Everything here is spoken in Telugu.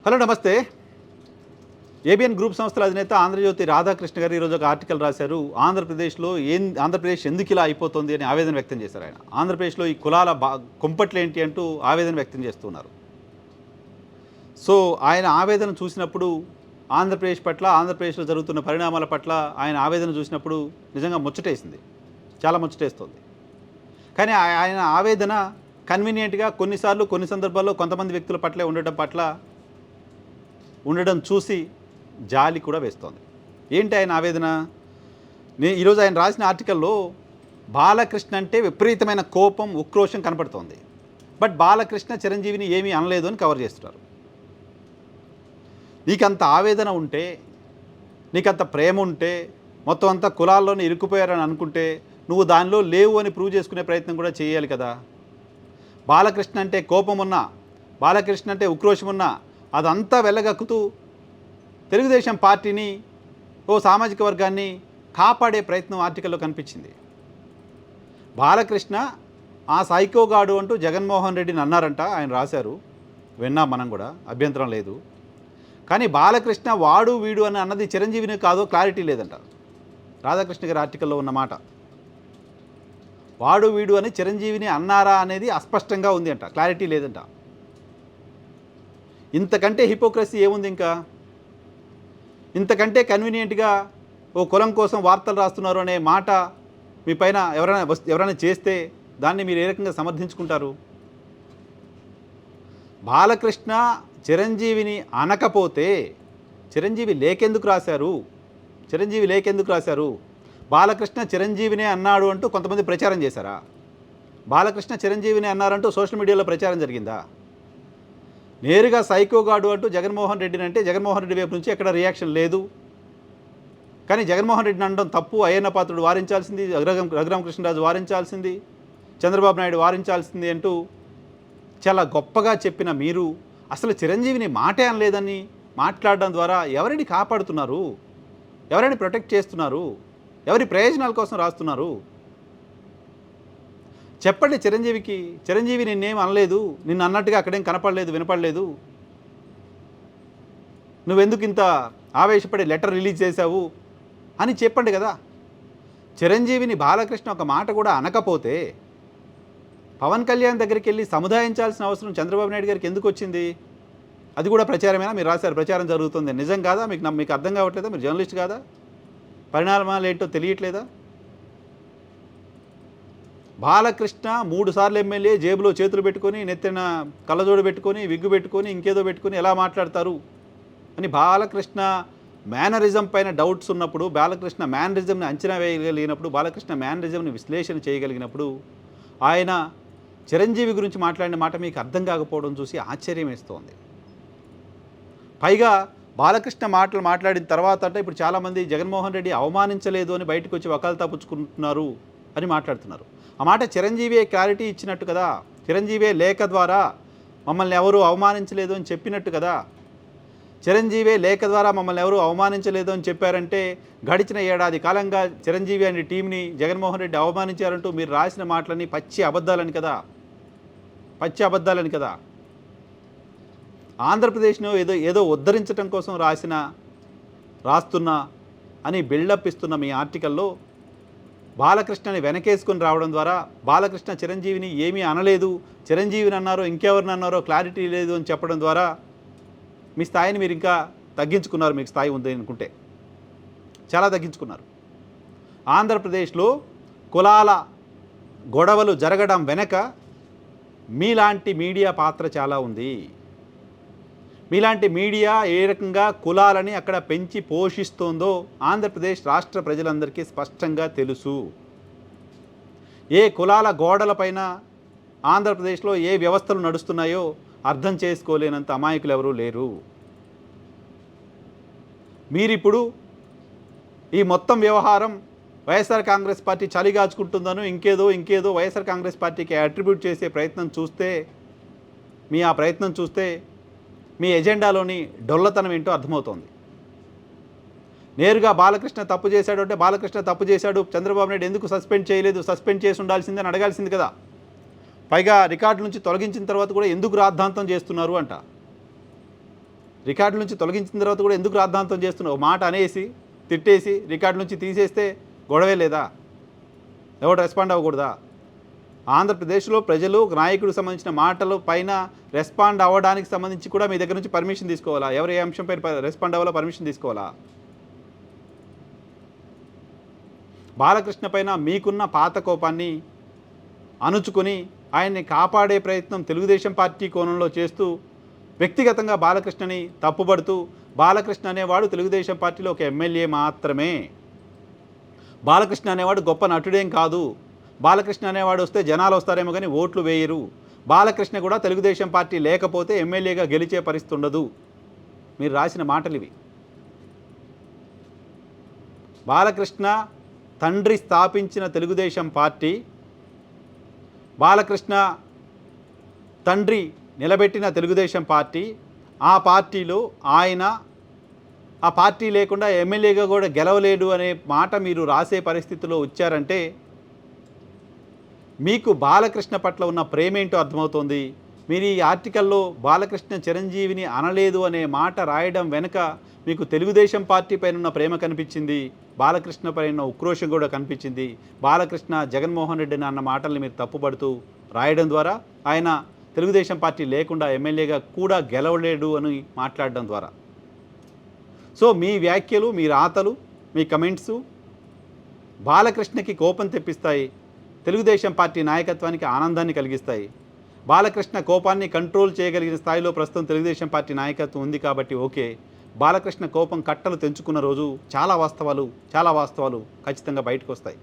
హలో నమస్తే. ఏబిఎన్ గ్రూప్ సంస్థల అధినేత ఆంధ్రజ్యోతి రాధాకృష్ణ గారు ఈరోజు ఒక ఆర్టికల్ రాశారు. ఆంధ్రప్రదేశ్ ఎందుకు ఇలా అయిపోతుంది అని ఆవేదన వ్యక్తం చేశారు ఆయన. ఆంధ్రప్రదేశ్లో ఈ కులాల కుంపట్లు ఏంటి అంటూ ఆవేదన వ్యక్తం చేస్తున్నారు. సో ఆయన ఆవేదన చూసినప్పుడు ఆంధ్రప్రదేశ్ పట్ల, ఆంధ్రప్రదేశ్లో జరుగుతున్న పరిణామాల పట్ల ఆయన ఆవేదన చూసినప్పుడు నిజంగా ముచ్చటేసింది, చాలా ముచ్చటేస్తుంది. కానీ ఆయన ఆవేదన కన్వీనియంట్గా కొన్నిసార్లు కొన్ని సందర్భాల్లో కొంతమంది వ్యక్తుల పట్లే ఉండడం చూసి జాలి కూడా వేస్తోంది. ఏంటి ఆయన ఆవేదన? ఈరోజు ఆయన రాసిన ఆర్టికల్లో బాలకృష్ణ అంటే విపరీతమైన కోపం, ఉక్రోషం కనపడుతోంది. బట్ బాలకృష్ణ చిరంజీవిని ఏమీ అనలేదు అని కవర్ చేస్తున్నారు. నీకంత ఆవేదన ఉంటే, నీకంత ప్రేమ ఉంటే, మొత్తం అంతా కులాల్లోనే ఇరుక్కుపోయారని అనుకుంటే నువ్వు దానిలో లేవు అని ప్రూవ్ చేసుకునే ప్రయత్నం కూడా చేయాలి కదా. బాలకృష్ణ అంటే కోపం ఉన్నా, బాలకృష్ణ అంటే ఉక్రోషం ఉన్నా అదంతా వెళ్ళగక్కుతూ తెలుగుదేశం పార్టీని, ఓ సామాజిక వర్గాన్ని కాపాడే ప్రయత్నం ఆర్టికల్లో కనిపించింది. బాలకృష్ణ ఆ సైకోగాడు అంటూ జగన్మోహన్ రెడ్డిని అన్నారంట, ఆయన రాశారు, విన్నాం మనం కూడా, అభ్యంతరం లేదు. కానీ బాలకృష్ణ వాడు వీడు అని అన్నది చిరంజీవిని కాదో క్లారిటీ లేదంట. రాధాకృష్ణ గారి ఆర్టికల్లో ఉన్న మాట, వాడు వీడు అని చిరంజీవిని అన్నారా అనేది అస్పష్టంగా ఉంది అంట, క్లారిటీ లేదంట. ఇంతకంటే హిపోక్రసీ ఏముంది? ఇంకా ఇంతకంటే కన్వీనియంట్గా ఓ కులం కోసం వార్తలు రాస్తున్నారు అనే మాట మీ పైన ఎవరైనా చేస్తే దాన్ని మీరు ఏ రకంగా సమర్థించుకుంటారు? బాలకృష్ణ చిరంజీవిని అనకపోతే చిరంజీవి లేకెందుకు రాశారు? బాలకృష్ణ చిరంజీవినే అన్నాడు అంటూ కొంతమంది ప్రచారం చేశారా? బాలకృష్ణ చిరంజీవిని అన్నారంటూ సోషల్ మీడియాలో ప్రచారం జరిగిందా? నేరుగా సైకోగాడు అంటూ జగన్మోహన్ రెడ్డిని అంటే జగన్మోహన్ రెడ్డి వైపు నుంచి ఎక్కడ రియాక్షన్ లేదు. కానీ జగన్మోహన్ రెడ్డిని అనడం తప్పు, అయ్యన్న పాత్రుడు వారించాల్సింది, రఘురామకృష్ణరాజు వారించాల్సింది, చంద్రబాబు నాయుడు వారించాల్సింది అంటూ చాలా గొప్పగా చెప్పిన మీరు అసలు చిరంజీవిని మాటే అనలేదని మాట్లాడడం ద్వారా ఎవరిని కాపాడుతున్నారు? ఎవరిని ప్రొటెక్ట్ చేస్తున్నారు? ఎవరి ప్రయోజనాల కోసం రాస్తున్నారు? చెప్పండి. చిరంజీవి నిన్నేం అనలేదు, నిన్ను అన్నట్టుగా అక్కడేం కనపడలేదు, వినపడలేదు, నువ్వెందుకు ఇంత ఆవేశపడి లెటర్ రిలీజ్ చేశావు అని చెప్పండి కదా. చిరంజీవిని బాలకృష్ణ ఒక మాట కూడా అనకపోతే పవన్ కళ్యాణ్ దగ్గరికి వెళ్ళి సముదాయించాల్సిన అవసరం చంద్రబాబు నాయుడు గారికి ఎందుకు వచ్చింది? అది కూడా ప్రచారమేనా? మీరు రాశారు ప్రచారం జరుగుతుంది, నిజం కాదా? మీకు అర్థం కావట్లేదా? మీరు జర్నలిస్ట్ కాదా? పరిణామాలు ఏంటో తెలియట్లేదా? బాలకృష్ణ 3 సార్లు ఎమ్మెల్యే, జేబులో చేతులు పెట్టుకొని, నెత్తిన కళ్ళజోడు పెట్టుకొని, విగ్గు పెట్టుకొని, ఇంకేదో పెట్టుకొని ఎలా మాట్లాడతారు అని బాలకృష్ణ మేనరిజం పైన డౌట్స్ ఉన్నప్పుడు, బాలకృష్ణ మేనరిజంని అంచనా వేయగలిగినప్పుడు, బాలకృష్ణ మేనరిజంని విశ్లేషణ చేయగలిగినప్పుడు ఆయన చిరంజీవి గురించి మాట్లాడిన మాట మీకు అర్థం కాకపోవడం చూసి ఆశ్చర్యం వేస్తోంది. పైగా బాలకృష్ణ మాటలు మాట్లాడిన తర్వాత అంటే ఇప్పుడు చాలామంది జగన్మోహన్ రెడ్డి అవమానించలేదు అని బయటకు వచ్చి వకాలు తప్పుచుకుంటున్నారు అని మాట్లాడుతున్నారు. ఆ మాట చిరంజీవియే క్లారిటీ ఇచ్చినట్టు కదా. చిరంజీవియే లేఖ ద్వారా మమ్మల్ని ఎవరు అవమానించలేదు అని చెప్పినట్టు కదా. చిరంజీవియే లేఖ ద్వారా మమ్మల్ని ఎవరు అవమానించలేదు అని చెప్పారంటే గడిచిన ఏడాది కాలంగా చిరంజీవి అనే టీంని జగన్మోహన్ రెడ్డి అవమానించారంటూ మీరు రాసిన మాటలని పచ్చి అబద్ధాలని కదా. ఆంధ్రప్రదేశ్ను ఏదో ఉద్ధరించడం కోసం రాస్తున్నా అని బిల్డప్ ఇస్తున్న మీ ఆర్టికల్లో బాలకృష్ణని వెనకేసుకొని రావడం ద్వారా బాలకృష్ణ చిరంజీవిని ఏమీ అనలేదు, చిరంజీవిని అన్నారో ఇంకెవరిని అన్నారో క్లారిటీ లేదు అని చెప్పడం ద్వారా మీ స్థాయిని మీరు ఇంకా తగ్గించుకున్నారు. మీకు స్థాయి ఉంది అనుకుంటే చాలా తగ్గించుకున్నారు. ఆంధ్రప్రదేశ్లో కులాల గొడవలు జరగడం వెనక మీలాంటి మీడియా పాత్ర చాలా ఉంది. మీలాంటి మీడియా ఏ రకంగా కులాలని అక్కడ పెంచి పోషిస్తోందో ఆంధ్రప్రదేశ్ రాష్ట్ర ప్రజలందరికీ స్పష్టంగా తెలుసు. ఏ కులాల గోడలపైన ఆంధ్రప్రదేశ్లో ఏ వ్యవస్థలు నడుస్తున్నాయో అర్థం చేసుకోలేనంత అమాయకులు ఎవరూ లేరు. మీరిప్పుడు ఈ మొత్తం వ్యవహారం వైఎస్ఆర్ కాంగ్రెస్ పార్టీ చలిగాచుకుంటుందనో ఇంకేదో వైఎస్ఆర్ కాంగ్రెస్ పార్టీకి అట్రిబ్యూట్ చేసే ప్రయత్నం చూస్తే, ఆ ప్రయత్నం చూస్తే మీ ఎజెండాలోని డొల్లతనం ఏంటో అర్థమవుతోంది. నేరుగా బాలకృష్ణ తప్పు చేశాడు అంటే బాలకృష్ణ తప్పు చేశాడు, చంద్రబాబు నాయుడు ఎందుకు సస్పెండ్ చేయలేదు, సస్పెండ్ చేసి ఉండాల్సిందని అడగాల్సింది కదా. పైగా రికార్డు నుంచి తొలగించిన తర్వాత కూడా ఎందుకు రాద్ధాంతం చేస్తున్నారు అంట. రికార్డు నుంచి తొలగించిన తర్వాత కూడా ఎందుకు రాద్ధాంతం చేస్తున్నావు? ఒక మాట అనేసి తిట్టేసి రికార్డు నుంచి తీసేస్తే గొడవే లేదా? ఎవడు రెస్పాండ్ అవ్వకూడదా? ఆంధ్రప్రదేశ్లో ప్రజలు నాయకుడికి సంబంధించిన మాటలు పైన రెస్పాండ్ అవ్వడానికి సంబంధించి కూడా మీ దగ్గర నుంచి పర్మిషన్ తీసుకోవాలా? ఎవరు ఏ అంశం పైన రెస్పాండ్ అవ్వాలో పర్మిషన్ తీసుకోవాలా? బాలకృష్ణ పైన మీకున్న పాత కోపాన్ని అణుచుకొని ఆయన్ని కాపాడే ప్రయత్నం తెలుగుదేశం పార్టీ కోణంలో చేస్తూ వ్యక్తిగతంగా బాలకృష్ణని తప్పుపడుతూ, బాలకృష్ణ అనేవాడు తెలుగుదేశం పార్టీలో ఒక ఎమ్మెల్యే మాత్రమే, బాలకృష్ణ అనేవాడు గొప్ప నటుడేం కాదు, బాలకృష్ణ అనేవాడు వస్తే జనాలు వస్తారేమో కానీ ఓట్లు వేయరు, బాలకృష్ణ కూడా తెలుగుదేశం పార్టీ లేకపోతే ఎమ్మెల్యేగా గెలిచే పరిస్థితి ఉండదు. మీరు రాసిన మాటలు ఇవి. బాలకృష్ణ తండ్రి స్థాపించిన తెలుగుదేశం పార్టీ, బాలకృష్ణ తండ్రి నిలబెట్టిన తెలుగుదేశం పార్టీ, ఆ పార్టీలో ఆయన ఆ పార్టీ లేకుండా ఎమ్మెల్యేగా కూడా గెలవలేడు అనే మాట మీరు రాసే పరిస్థితిలో వచ్చారంటే మీకు బాలకృష్ణ పట్ల ఉన్న ప్రేమేంటో అర్థమవుతోంది. మీరు ఈ ఆర్టికల్లో బాలకృష్ణ చిరంజీవిని అనలేదు అనే మాట రాయడం వెనుక మీకు తెలుగుదేశం పార్టీ పైన ఉన్న ప్రేమ కనిపించింది, బాలకృష్ణ పైన ఉక్రోషం కూడా కనిపించింది. బాలకృష్ణ జగన్మోహన్ రెడ్డిని అన్న మాటల్ని మీరు తప్పుపడుతూ రాయడం ద్వారా ఆయన తెలుగుదేశం పార్టీ లేకుండా ఎమ్మెల్యేగా కూడా గెలవలేడు అని మాట్లాడడం ద్వారా. సో మీ వ్యాఖ్యలు, మీ రాతలు, మీ కమెంట్సు బాలకృష్ణకి కోపం తెప్పిస్తాయి, తెలుగుదేశం పార్టీ నాయకత్వానికి ఆనందాన్ని కలిగిస్తాయి. బాలకృష్ణ కోపాన్ని కంట్రోల్ చేయగలిగిన స్థాయిలో ప్రస్తుతం తెలుగుదేశం పార్టీ నాయకత్వం ఉంది కాబట్టి ఓకే. బాలకృష్ణ కోపం కట్టలు తెంచుకున్న రోజు చాలా వాస్తవాలు ఖచ్చితంగా బయటకు వస్తాయి.